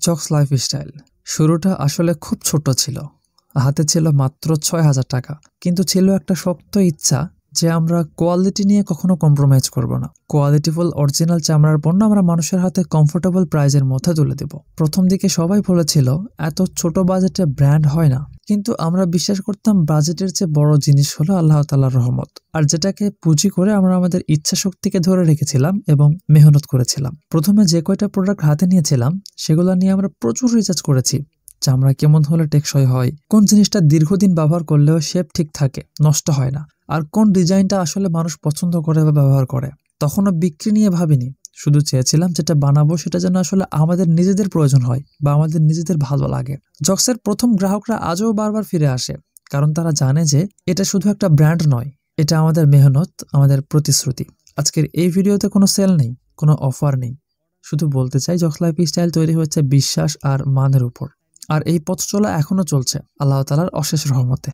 জক্স lifestyle শুরুটা আসলে খুব ছোট ছিল। হাতে ছিল মাত্র ৬,০০০ টাকা, কিন্তু ছিল একটা শক্ত ইচ্ছা যে আমরা কোয়ালিটি নিয়ে কখনো কম্প্রোমাইজ করব না। কোয়ালিটিফুল অরিজিনাল চামড়ার পণ্য আমরা মানুষের হাতে কমফোর্টেবল প্রাইজের মধ্যে তুলে দেব। প্রথম দিকে সবাই বলেছিল এত ছোট বাজেটে ব্র্যান্ড হয় না, কিন্তু আমরা বিশ্বাস করতাম বাজেটের চেয়ে বড় জিনিস হলো আল্লাহ তাআলার রহমত, আর যেটাকে পুঁজি করে আমরা আমাদের ইচ্ছা শক্তিকে ধরে রেখেছিলাম এবং মেহনত করেছিলাম। প্রথমে যে কয়টা প্রোডাক্ট হাতে নিয়েছিলাম সেগুলো নিয়ে আমরা প্রচুর রিসার্চ করেছি। চামড়া কেমন হলে টেকসই হয়, কোন জিনিসটা দীর্ঘদিন ব্যবহার করলেও শেপ ঠিক থাকে, নষ্ট হয় না, আর কোন ডিজাইনটা আসলে মানুষ পছন্দ করে বা ব্যবহার করে। তখনও বিক্রি নিয়ে ভাবিনি, শুধু চেয়েছিলাম যেটা বানাবো সেটা যেন আসলে আমাদের নিজেদের প্রয়োজন হয় বা আমাদের নিজেদের ভালো লাগে। জক্সের প্রথম গ্রাহকরা আজও বারবার ফিরে আসে, কারণ তারা জানে যে এটা শুধু একটা ব্র্যান্ড নয়, এটা আমাদের মেহনত, আমাদের প্রতিশ্রুতি। আজকের এই ভিডিওতে কোনো সেল নেই, কোনো অফার নেই, শুধু বলতে চাই জক্স লাইফস্টাইল তৈরি হচ্ছে বিশ্বাস আর মানের উপর, আর এই পথ চলা এখনো চলছে আল্লাহ তাআলার অশেষ রহমতে।